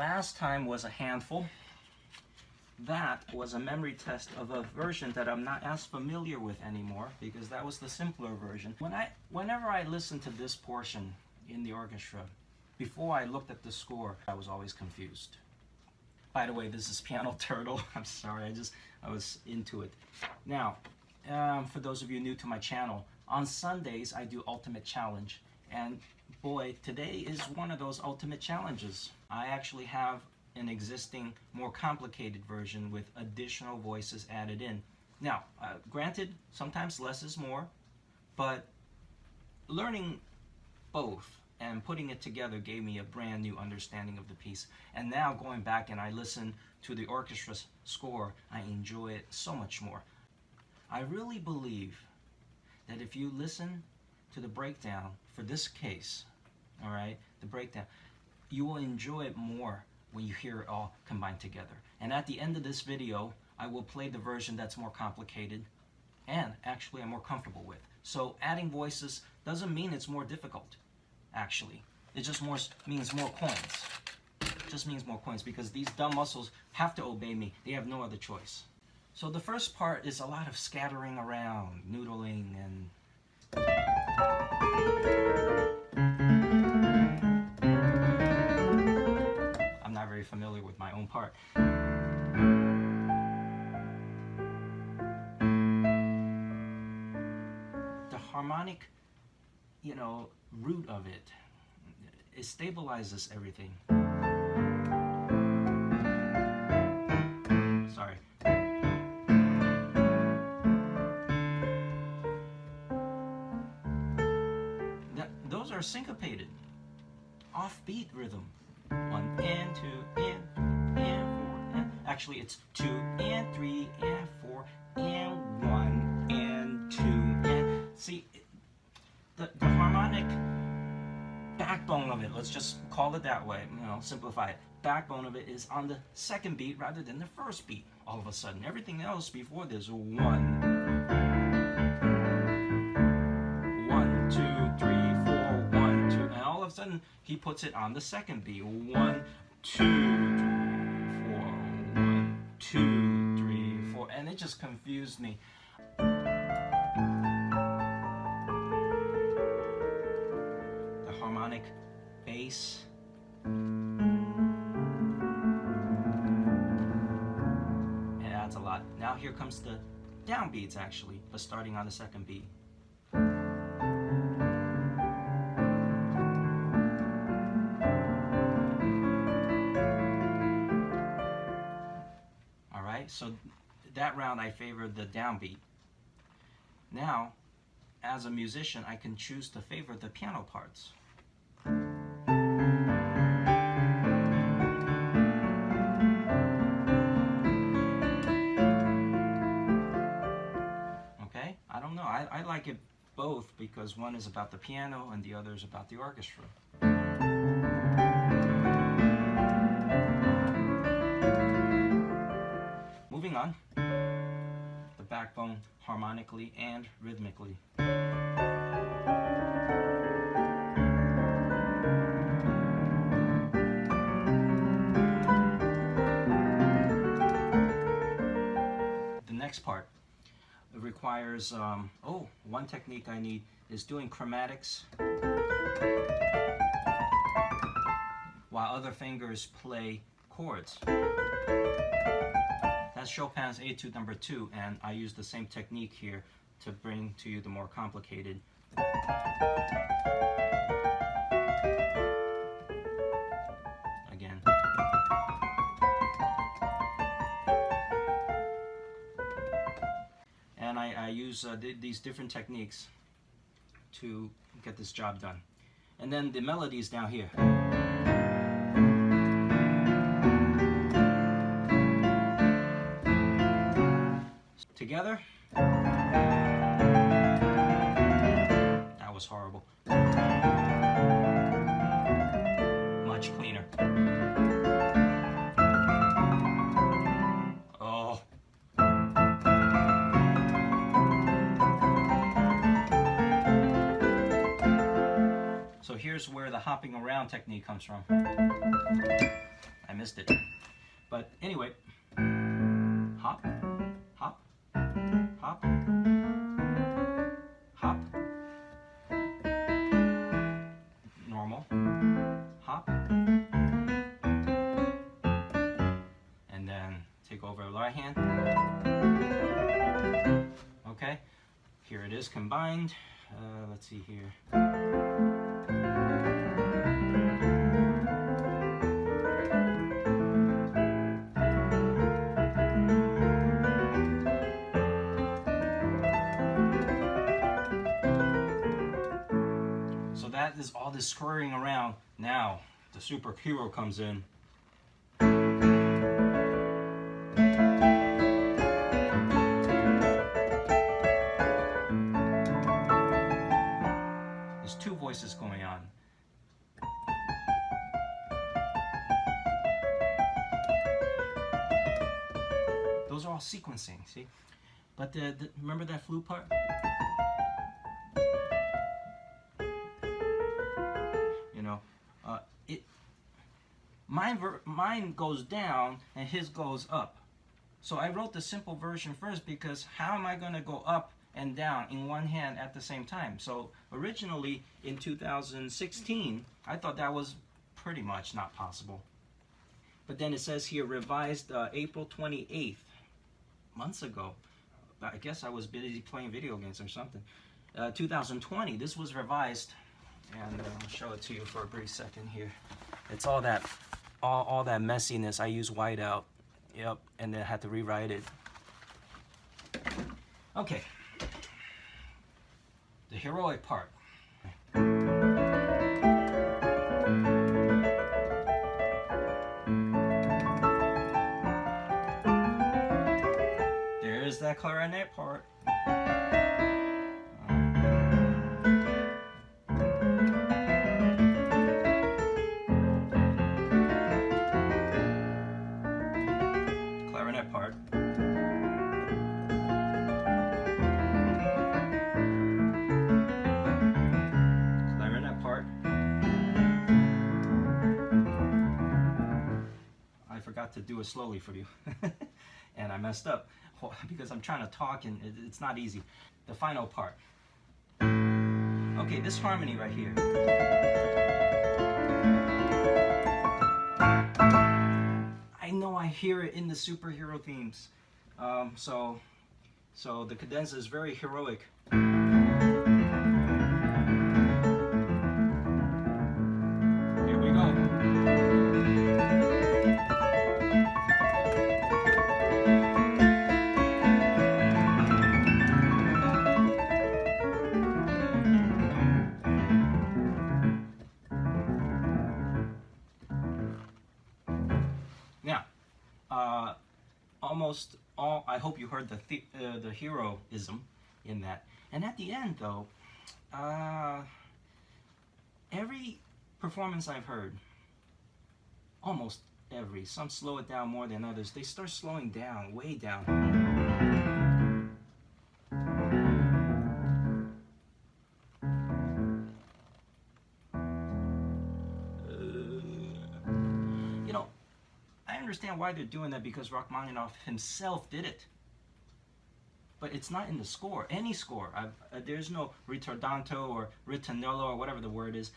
last time was a handful. That was a memory test of a version that I'm not as familiar with anymore, because that was the simpler version. Whenever I listened to this portion in the orchestra, before I looked at the score, I was always confused. By the way, this is Pianoturtle. I'm sorry, I was into it. Now, for those of you new to my channel, on Sundays I do Ultimate Challenge, and boy, today is one of those ultimate challenges. I actually have an existing, more complicated version with additional voices added in. Now, granted, sometimes less is more, but learning both and putting it together gave me a brand new understanding of the piece. And now going back and I listen to the orchestra score, I enjoy it so much more. I really believe that if you listen to the breakdown for this case, all right, the breakdown, you will enjoy it more when you hear it all combined together. And at the end of this video, I will play the version that's more complicated and actually I'm more comfortable with. So adding voices doesn't mean it's more difficult, actually. It just means more coins. It just means more coins, because these dumb muscles have to obey me. They have no other choice. So the first part is a lot of scattering around, noodling, and I'm not very familiar with my own part. The harmonic, root of it stabilizes everything. Sorry. Those are syncopated, offbeat rhythm. 1 and 2 and 3 and 4 and actually it's 2 and 3 and 4 and 1 and 2 and see the harmonic backbone of it, let's just call it that way, simplify it. Backbone of it is on the second beat rather than the first beat. All of a sudden, everything else before this 1, 1, 2, 3, 4, 1, 2, and all of a sudden he puts it on the second beat. 1, 2, 3, 4, 1, 2, 3, 4, and it just confused me. The harmonic bass. It adds a lot. Now here comes the downbeats actually, but starting on the second beat. So that round I favored the downbeat. Now, as a musician, I can choose to favor the piano parts. Okay? I don't know. I like it both because one is about the piano and the other is about the orchestra. Moving on, the backbone harmonically and rhythmically. The next part requires, one technique I need is doing chromatics while other fingers play chords. That's Chopin's Etude number 2, and I use the same technique here to bring to you the more complicated. Again. And I use these different techniques to get this job done. And then the melody is down here. Together. That was horrible. Much cleaner. Oh. So here's where the hopping around technique comes from. I I missed it. But anyway, hop, hop, hop, hop, normal, hop, and then take over the right hand. Okay, here it is combined. Let's see here. So that is all this scurrying around. Now the superhero comes in. There's two voices going on. Those are all sequencing, see? But remember that flute part? You know, mine goes down and his goes up. So I wrote the simple version first because how am I going to go up and down in one hand at the same time? So originally in 2016, I thought that was pretty much not possible. But then it says here revised April 28th, months ago. I guess I was busy playing video games or something. 2020, this was revised, and I'll show it to you for a brief second here. It's all that messiness. I use whiteout, yep, and then I had to rewrite it. Okay, the heroic part. There's that clarinet part. Clarinet part. Clarinet part. I forgot to do it slowly for you. And I messed up because I'm trying to talk and it's not easy. The final part. Okay, this harmony right here. I know I hear it in the superhero themes. So the cadenza is very heroic. Here we go. Now, almost all, I hope you heard the heroism in that. And at the end, though, every performance I've heard, almost every, some slow it down more than others, they start slowing down, way down. I understand why they're doing that because Rachmaninoff himself did it. But it's not in the score, any score. There's no ritordanto or ritornello or whatever the word is,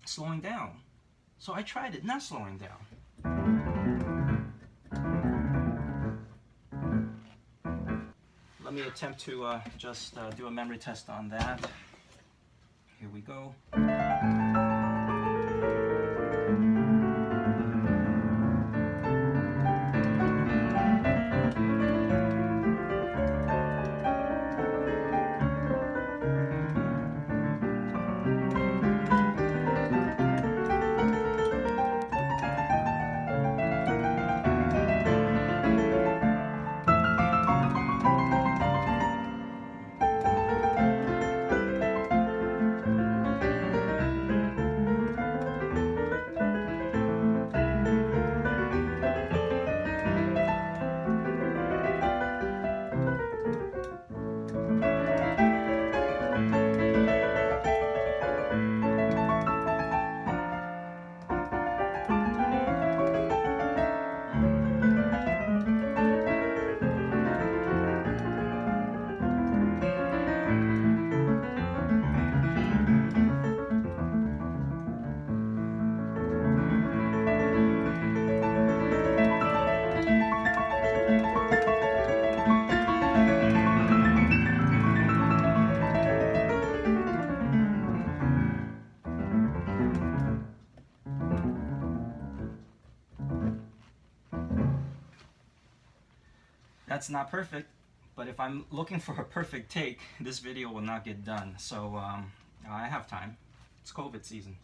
slowing down. So I tried it, not slowing down. Let me attempt to just do a memory test on that. Here we go. That's not perfect, but if I'm looking for a perfect take, this video will not get done. So I have time. It's COVID season.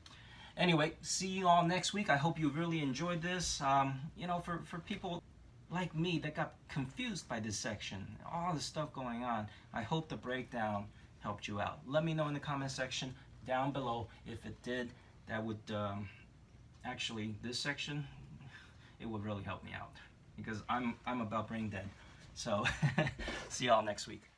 Anyway, see you all next week. I hope you really enjoyed this. You know, for people like me that got confused by this section, all the stuff going on, I hope the breakdown helped you out. Let me know in the comment section down below if it did. That would actually, this section, it would really help me out because I'm about brain dead. So see y'all next week.